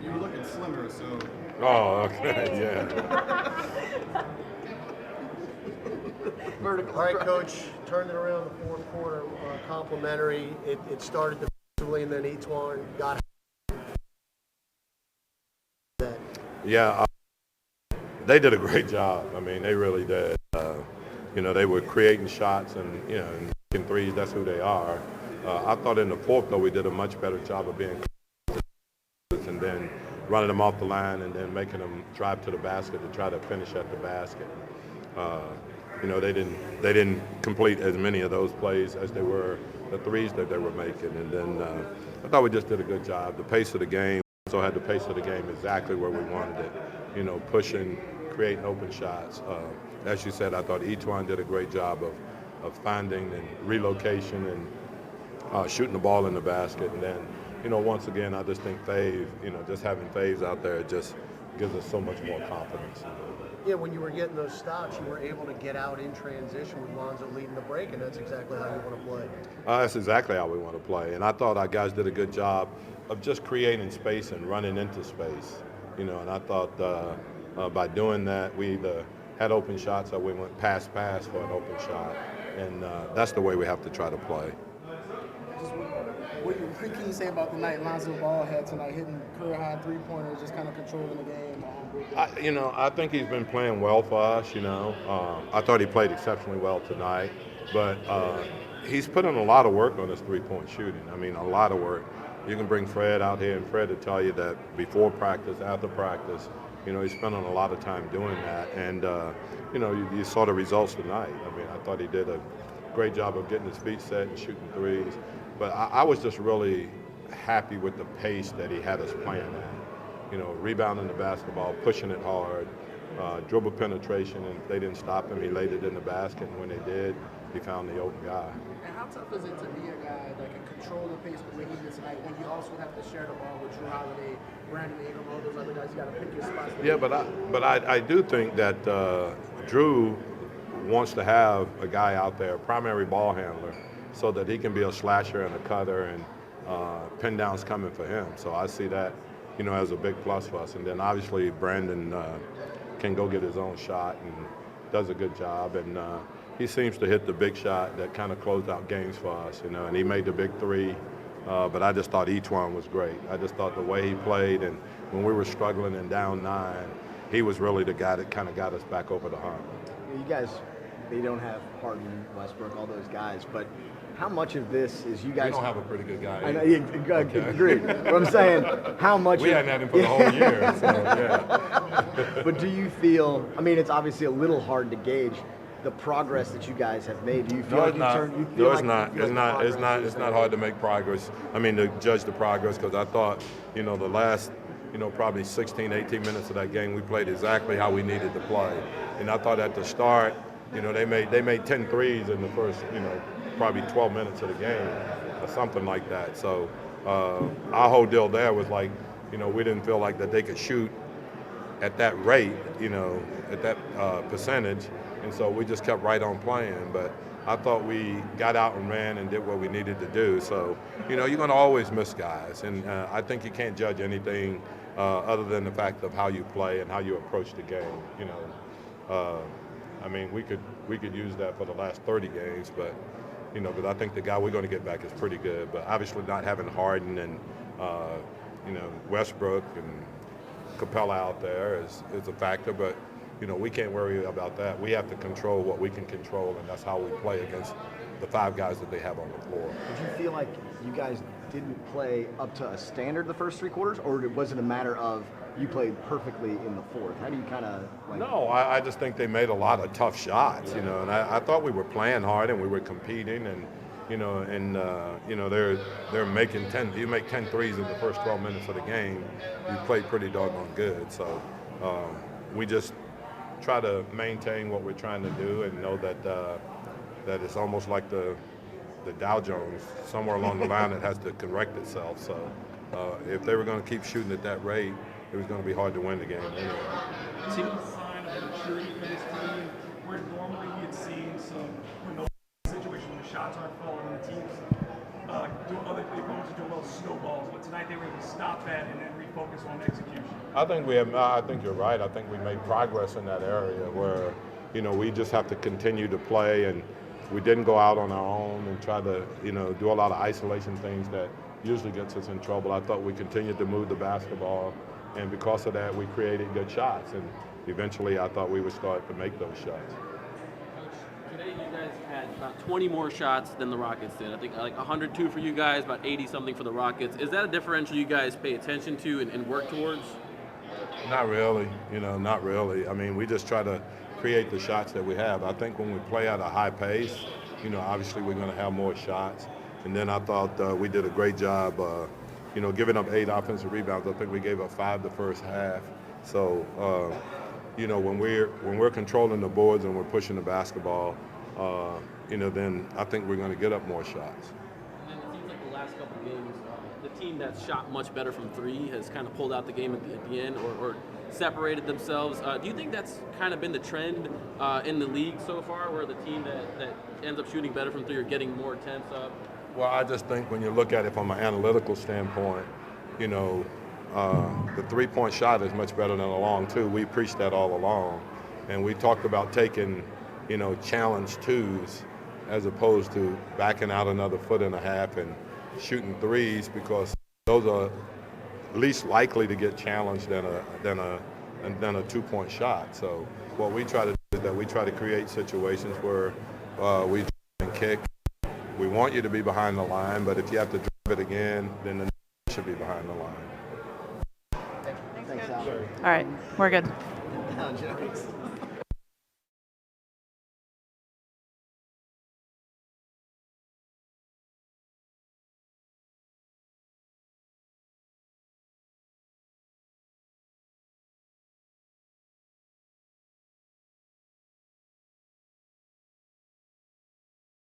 You were looking slimmer, so. Oh, okay, yeah. Vertical. All right, Coach, turned it around the fourth quarter, complimentary. It started defensively, and then Etuan got that. Yeah, they did a great job. I mean, they really did. They were creating shots and, and making threes. That's who they are. I thought in the fourth, though, we did a much better job of being and then running them off the line and then making them drive to the basket to try to finish at the basket. They didn't complete as many of those plays as they were the threes that they were making. And then I thought we just did a good job. The pace of the game, also had the pace of the game exactly where we wanted it. Pushing, creating open shots. As you said, I thought Etuan did a great job of finding and relocation and shooting the ball in the basket. And then, once again, I just think Fave, just having Faves out there just gives us so much more confidence. Yeah, when you were getting those stops, you were able to get out in transition with Lonzo leading the break, and that's exactly how you want to play. That's exactly how we want to play. And I thought our guys did a good job of just creating space and running into space. And I thought by doing that, we either had open shots or we went pass for an open shot. And that's the way we have to try to play. What can you say about the night Lonzo Ball had tonight, hitting career-high three-pointers, just kind of controlling the game? I think he's been playing well for us, I thought he played exceptionally well tonight. But he's put in a lot of work on his three-point shooting. I mean, a lot of work. You can bring Fred out here, and Fred will tell you that before practice, after practice, he's spending a lot of time doing that. And, you saw the results tonight. I mean, I thought he did a great job of getting his feet set and shooting threes. But I was just really happy with the pace that he had us playing at. Rebounding the basketball, pushing it hard, dribble penetration, and if they didn't stop him, he laid it in the basket, and when they did, he found the open guy. And how tough is it to be a guy that can control the pace the way he did tonight when you also have to share the ball with Drew Holiday, Brandon Ingram, all those other guys? You got to pick your spots. Yeah, but I do think that Drew wants to have a guy out there, a primary ball handler, so that he can be a slasher and a cutter, and pin downs coming for him. So I see that, as a big plus for us. And then obviously Brandon can go get his own shot and does a good job. And he seems to hit the big shot that kind of closed out games for us, and he made the big three. But I just thought Etuan was great. I just thought the way he played, and when we were struggling and down 9, he was really the guy that kind of got us back over the hump. You guys, they don't have Harden, Westbrook, all those guys, but how much of this is you guys? We don't have a pretty good guy. I know, agreed. But I'm saying, how much? We hadn't had him for the whole year. So, yeah. But do you feel? I mean, it's obviously a little hard to gauge the progress that you guys have made. Do you feel It's not hard to make progress. I mean, to judge the progress, because I thought, the last, probably 16, 18 minutes of that game, we played exactly how we needed to play. And I thought at the start, they made 10 threes in the first, probably 12 minutes of the game or something like that. So our whole deal there was like, we didn't feel like that they could shoot at that rate, at that percentage. And so we just kept right on playing. But I thought we got out and ran and did what we needed to do. So, you're going to always miss guys. And I think you can't judge anything other than the fact of how you play and how you approach the game. I mean, we could use that for the last 30 games, but but I think the guy we're going to get back is pretty good. But obviously not having Harden and Westbrook and Capella out there is a factor. But we can't worry about that. We have to control what we can control, and that's how we play against the 5 guys that they have on the floor. Did you feel like you guys didn't play up to a standard the first 3 quarters, or was it a matter of you played perfectly in the fourth? How do you kind of like? No, I just think they made a lot of tough shots, and I thought we were playing hard and we were competing, and they're making 10. You make 10 threes in the first 12 minutes of the game, you played pretty doggone good. So we just try to maintain what we're trying to do and know that that it's almost like the Dow Jones. Somewhere along the line it has to correct itself. So if they were going to keep shooting at that rate, it was going to be hard to win the game anyway. Seeing a sign of maturity for this team, where normally we had seen some situation when the shots aren't falling and the teams doing other opponents are doing well basketball snowballs, but tonight they were able to stop that and then refocus on execution. I think we have. I think you're right. I think we made progress in that area where, we just have to continue to play, and we didn't go out on our own and try to, do a lot of isolation things that usually gets us in trouble. I thought we continued to move the basketball, and because of that, we created good shots, and eventually, I thought we would start to make those shots. Today you guys had about 20 more shots than the Rockets did. I think like 102 for you guys, about 80 something for the Rockets. Is that a differential you guys pay attention to and work towards? Not really, not really. I mean, we just try to create the shots that we have. I think when we play at a high pace, obviously we're going to have more shots. And then I thought we did a great job, giving up 8 offensive rebounds. I think we gave up 5 the first half. So, when we're controlling the boards and we're pushing the basketball, then I think we're going to get up more shots. And it seems like the last couple of games, the team that's shot much better from 3 has kind of pulled out the game at the end or separated themselves. Do you think that's kind of been the trend in the league so far, where the team that ends up shooting better from 3 are getting more attempts up? Well, I just think when you look at it from an analytical standpoint, the 3-point shot is much better than a long 2. We preached that all along. And we talked about taking, challenge 2s as opposed to backing out another 1.5 feet and shooting 3s, because those are least likely to get challenged than a 2-point shot. So what we try to do is that we try to create situations where we can kick. We want you to be behind the line, but if you have to drive it again, then the should be behind the line. Thanks, Al. All right, we're good. Jokes.